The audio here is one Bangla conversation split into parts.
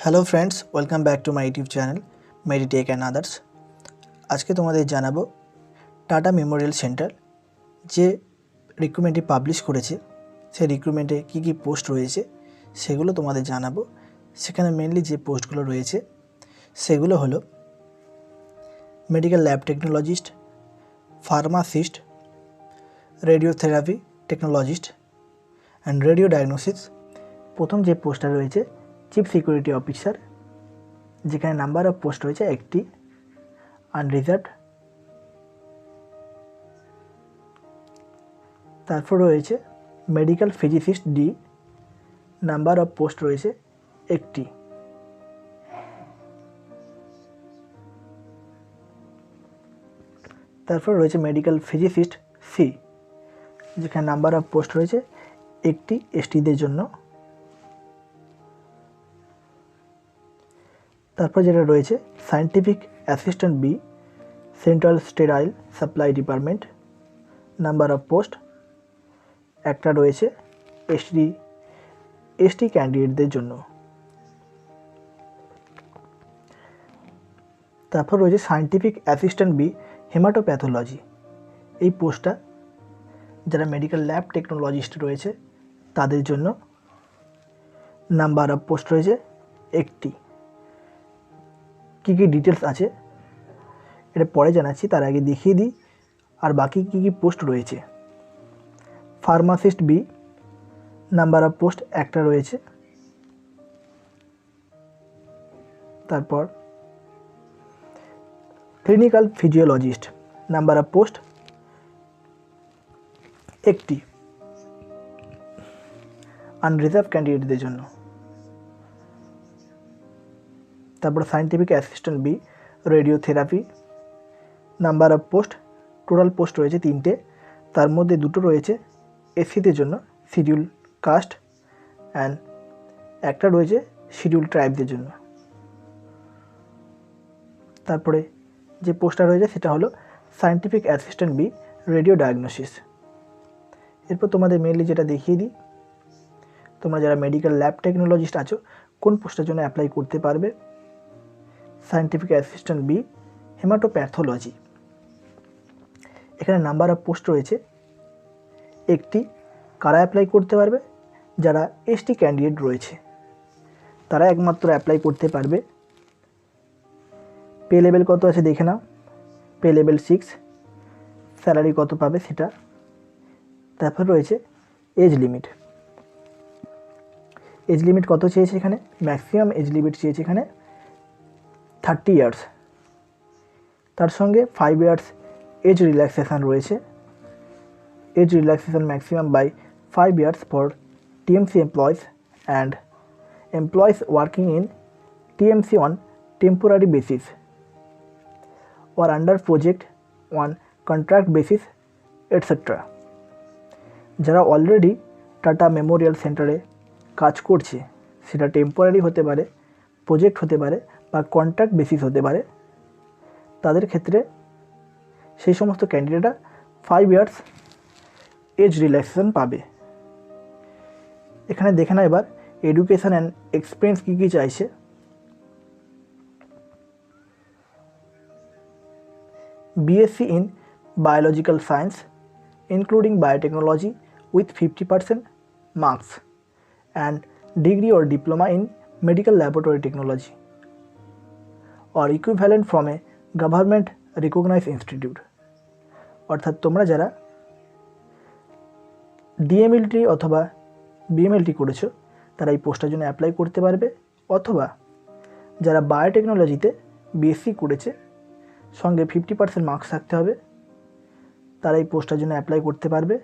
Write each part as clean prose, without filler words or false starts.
Hello friends, welcome back to my YouTube channel Meditech and others. আজকে তোমাদের জানাবো টাটা মেমোরিয়াল সেন্টার যে রিক্রুটমেন্টটি পাবলিশ করেছে, সেই রিক্রুটমেন্টে কী কী পোস্ট রয়েছে সেগুলো তোমাদের জানাবো। সেখানে মেনলি যে পোস্টগুলো রয়েছে সেগুলো হলো medical lab technologist, pharmacist, radiotherapy technologist and radio diagnosis. প্রথম যে পোস্টটা রয়েছে চিফ সিকিউরিটি অফিসার, যেখানে নাম্বার অফ পোস্ট রয়েছে একটি, আনরিজার্ভড। তারপর রয়েছে medical physicist D, number of post রয়েছে একটি। তারপর রয়েছে মেডিকেল ফিজিসিস্ট সি, যেখানে নাম্বার অফ পোস্ট রয়েছে একটি এসটিদের জন্য। তারপর যেটা রয়েছে scientific assistant B, central sterile supply department, number of post একটা রয়েছে এসটি ক্যান্ডিডেটদের জন্য। তারপর রয়েছে সায়েন্টিফিক অ্যাসিস্ট্যান্ট বি হেমাটোপ্যাথোলজি, এই পোস্টটা যারা মেডিকেল ল্যাব টেকনোলজিস্ট রয়েছে তাদের জন্য, নাম্বার অফ পোস্ট রয়েছে একটি। কী কী ডিটেলস আছে এটা পরে জানাচ্ছি, তার আগে দেখিয়ে দিই আর বাকি কী কী পোস্ট রয়েছে। Pharmacist B, number of post একটা রয়েছে। তারপর clinical physiologist, number of post একটি, আনরিজার্ভ ক্যান্ডিডেটদের জন্য। তারপর scientific assistant B radiotherapy, number of post total post রয়েছে তিনটে, তার মধ্যে দুটো রয়েছে এসসিদের জন্য, শিডিউল কাস্ট, অ্যান্ড একটা রয়েছে শিডিউল ট্রাইবদের জন্য। তারপরে যে পোস্টটা রয়েছে সেটা হলো scientific assistant B radio diagnosis. এরপর তোমাদের মেনলি যেটা দেখিয়ে দিই, তোমরা যারা মেডিকেল ল্যাব টেকনোলজিস্ট আছো কোন পোস্টের জন্য অ্যাপ্লাই করতে পারবে। সায়েন্টিফিক অ্যাসিস্ট্যান্ট বি হেমাটোপ্যাথোলজি, এখানে নাম্বার অফ পোস্ট রয়েছে একটি। কারা অ্যাপ্লাই করতে পারবে? যারা এসটি ক্যান্ডিডেট রয়েছে তারা একমাত্র অ্যাপ্লাই করতে পারবে। পে লেভেল কত আছে দেখে নাও, পে লেভেল 6। স্যালারি কত পাবে সেটা। তারপর রয়েছে এজ লিমিট, এজ লিমিট কত চেয়েছে এখানে? ম্যাক্সিমাম এজ লিমিট চেয়েছে এখানে 30 ইয়ার্স। তার সঙ্গে 5 ইয়ার্স এজ রিল্যাক্সেশন রয়েছে। Age relaxation maximum by 5 years for TMC employees and employees working in TMC on temporary basis or under project on contract basis etc. যারা অলরেডি টাটা মেমোরিয়াল সেন্টারে কাজ করছে, সেটা টেম্পোরারি হতে পারে, প্রজেক্ট হতে পারে বা কন্ট্রাক্ট বেসিস হতে পারে, তাদের ক্ষেত্রে সেই সমস্ত ক্যান্ডিডেটরা 5 ইয়ার্স এজ রিল্যাক্সেশন পাবে। এখানে দেখে না এবার এডুকেশন অ্যান্ড এক্সপিরিয়েন্স কী কী চাইছে। BSc in Biological Science including Biotechnology with 50% marks and degree or diploma in Medical Laboratory Technology or equivalent from a government recognized institute। অর্থাৎ তোমরা যারা ডিএমএলটি অথবা বিএমএলটি করেছো তারা এই পোস্টের জন্য অ্যাপ্লাই করতে পারবে, অথবা যারা বায়োটেকনোলজিতে বিএসসি করেছে সঙ্গে 50% মার্কস থাকতে হবে, তারা এই পোস্টের জন্য অ্যাপ্লাই করতে পারবে।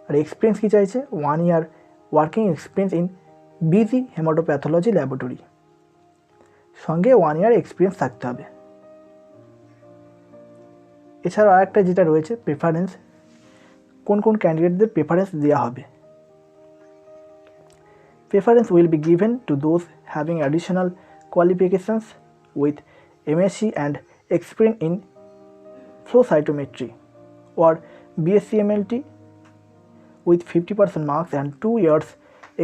আর এক্সপিরিয়েন্স কী চাইছে? 1 year working experience in BG haematopathology laboratory, সঙ্গে 1 ইয়ার এক্সপিরিয়েন্স থাকতে হবে। এছাড়াও আরেকটা যেটা রয়েছে প্রেফারেন্স, কোন কোন ক্যান্ডিডেটদের প্রেফারেন্স দেওয়া হবে। Preference will be given to those having additional qualifications with MSc and experience in flow cytometry or BSc MLT with 50% marks and 2 years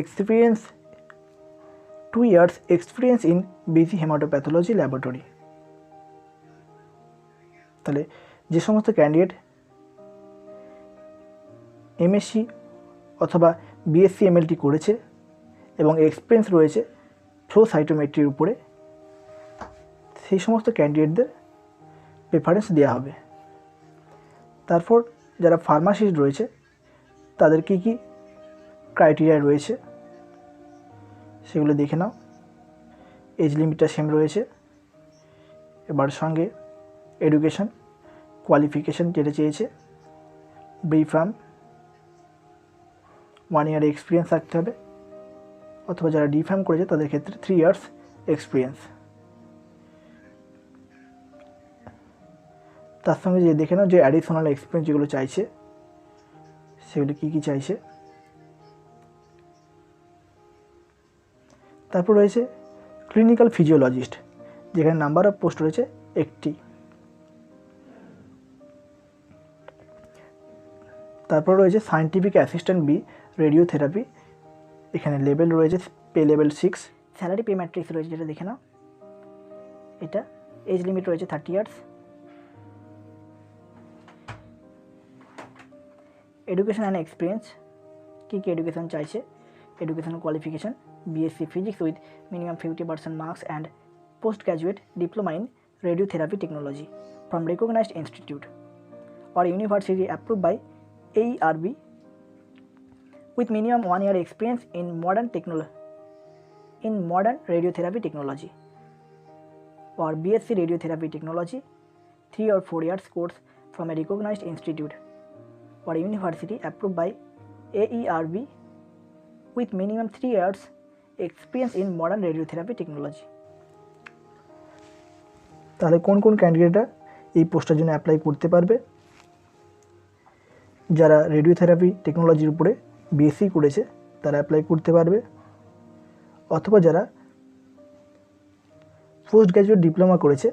experience 2 years experience in BC hematopatology laboratory। তাহলে যে সমস্ত ক্যান্ডিডেট এমএসসি অথবা বিএসসি এমএলটি করেছে এবং এক্সপিরিয়েন্স রয়েছে ফ্লো সাইটোমেট্রির উপরে, সেই সমস্ত ক্যান্ডিডেটদের প্রেফারেন্স দেওয়া হবে। তারপর যারা ফার্মাসিস্ট রয়েছে তাদের কী কী ক্রাইটেরিয়া রয়েছে সেগুলো দেখে নাও। এজ লিমিটটা সেম রয়েছে। এবার সঙ্গে এডুকেশন কোয়ালিফিকেশান যেটা চেয়েছে, B.Pharm, 1 year এক্সপিরিয়েন্স থাকতে হবে, অথবা যারা D.Pharm করেছে তাদের ক্ষেত্রে 3 years এক্সপিরিয়েন্স। তার সঙ্গে যে দেখে নাও যে অ্যাডিশনাল এক্সপিরিয়েন্স যেগুলো চাইছে সেগুলো কী কী চাইছে। তারপর রয়েছে ক্লিনিক্যাল ফিজিওলজিস্ট, যেখানে নাম্বার অফ পোস্ট রয়েছে 1টি। তারপর রয়েছে সায়েন্টিফিক অ্যাসিস্ট্যান্ট বি রেডিওথেরাপি, এখানে লেভেল রয়েছে pay level 6। Salary pay matrix রয়েছে যেটা দেখে নাও। এটা এজ লিমিট রয়েছে 30 ইয়ার্স। এডুকেশন অ্যান্ড এক্সপিরিয়েন্স, কী কী এডুকেশন চাইছে, education qualification BSc physics with minimum 50% marks and post graduate diploma in radiotherapy technology from recognised institute or university approved by AERB with minimum 1 year experience in modern radiotherapy technology or BSc radiotherapy technology 3 or 4 years course from a recognized institute or university approved by AERB with minimum 3 years experience in modern radiotherapy technology। তাহলে কোন কোন ক্যান্ডিডেটরা এই পোস্টের জন্য অ্যাপ্লাই করতে পারবে? যারা রেডিওথেরাপি টেকনোলজির উপরে বিএসসি করেছে তারা অ্যাপ্লাই করতে পারবে, অথবা যারা পোস্ট গ্র্যাজুয়েট ডিপ্লোমা করেছে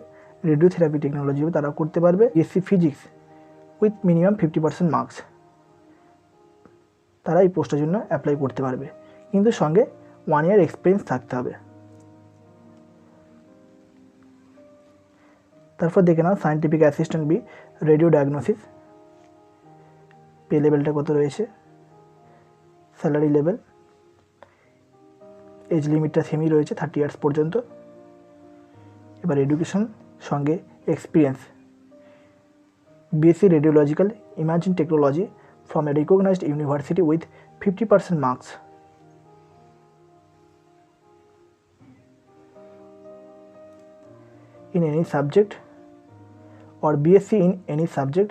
রেডিওথেরাপি টেকনোলজি তারা করতে পারবে। BSc physics with minimum 50% marks, তারা এই পোস্টের জন্য অ্যাপ্লাই করতে পারবে, কিন্তু সঙ্গে 1 year এক্সপিরিয়েন্স থাকতে হবে। তারপর দেখে নাও scientific assistant B radio diagnosis, pay লেভেলটা কত রয়েছে, স্যালারি লেভেল, এজ লিমিটটা সেমই রয়েছে 30 ইয়ার্স পর্যন্ত। এবার এডুকেশন সঙ্গে experience, BSc radiological imaging technology from a recognised university with 50% marks. in any subject or BSc in any subject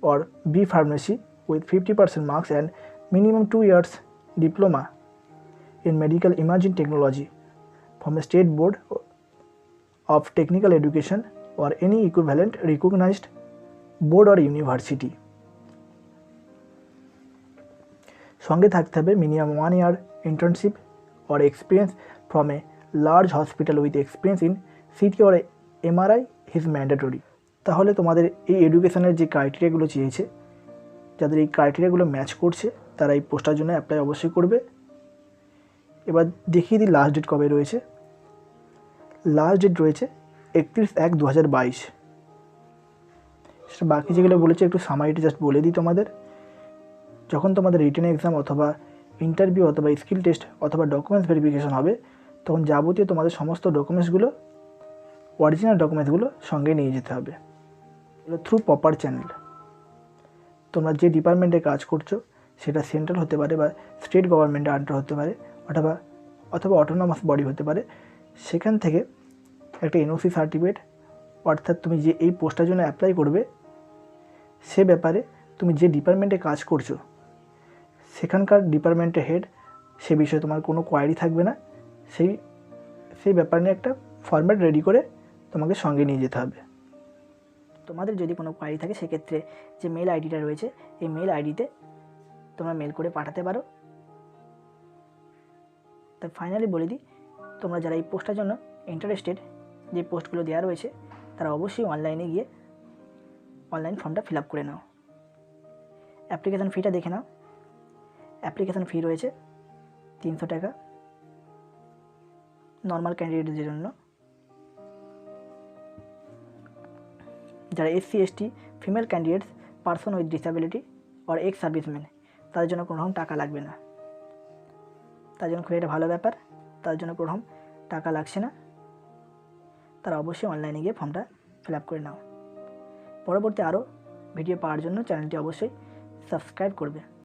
or B Pharmacy with 50% marks and minimum 2 years diploma in medical imaging technology from a state board of technical education or any equivalent recognized board or university। সঙ্গে থাকতে হবে minimum 1 year internship or experience from a large hospital with experience in CT or MRI is mandatory। তাহলে তোমাদের এই এডুকেশনের যে ক্রাইটেরিয়াগুলো চেয়েছে, যাদের এই ক্রাইটেরিয়াগুলো ম্যাচ করছে তারা এই পোস্টার জন্য অ্যাপ্লাই অবশ্যই করবে। এবার দেখিয়ে দিই লাস্ট ডেট কবে রয়েছে। লাস্ট ডেট রয়েছে 31/1/2022। সেটা বাকি যেগুলো বলেছে একটু সামারিটি জাস্ট বলে দিই তোমাদের। যখন তোমাদের রিটেন এক্সাম অথবা ইন্টারভিউ অথবা স্কিল টেস্ট অথবা ডকুমেন্টস ভেরিফিকেশন হবে, তখন যাবতীয় তোমাদের সমস্ত ডকুমেন্টসগুলো, অরিজিনাল ডকুমেন্টসগুলো সঙ্গে নিয়ে যেতে হবে। এগুলো থ্রু প্রপার চ্যানেল। তোমরা যে ডিপার্টমেন্টে কাজ করছো সেটা সেন্ট্রাল হতে পারে বা স্টেট গভর্নমেন্টের আন্ডার হতে পারে, অথবা অটোনমাস বডি হতে পারে, সেখান থেকে একটা এনওসি সার্টিফিকেট, অর্থাৎ তুমি যে এই পোস্টের জন্য অ্যাপ্লাই করবে সে ব্যাপারে তুমি যে ডিপার্টমেন্টে কাজ করছো সেখানকার ডিপার্টমেন্টের হেড, সে বিষয়ে তোমার কোনো কোয়ারি থাকবে না। সেই ব্যাপার নিয়ে একটা ফরম্যাট রেডি করে তোমাকে সঙ্গে নিয়ে যেতে হবে। তোমাদের যদি কোনো কোয়ারি থাকে সেক্ষেত্রে যে মেল আইডিটা রয়েছে এই মেল আইডিতে তোমরা মেল করে পাঠাতে পারো। তাই ফাইনালি বলে দিই, তোমরা যারা এই পোস্টের জন্য ইন্টারেস্টেড, যে পোস্টগুলো দেওয়া রয়েছে তারা অবশ্যই অনলাইনে গিয়ে অনলাইন ফর্মটা ফিল আপ করে নাও। অ্যাপ্লিকেশান ফিটা দেখে নাও। অ্যাপ্লিকেশান ফি রয়েছে 300 টাকা। নর্মাল ক্যান্ডিডেটদের জন্য। যারা SC ST female candidates, person with disability or ex serviceman, তাদের জন্য কোনো রকম টাকা লাগবে না। তার জন্য খুব একটা ভালো ব্যাপার, তার জন্য কোনো রকম টাকা লাগছে না। তারা অবশ্যই অনলাইনে গিয়ে ফর্মটা ফিল আপ করে নাও। পরবর্তী আরও ভিডিও পাওয়ার জন্য চ্যানেলটি অবশ্যই সাবস্ক্রাইব করবে।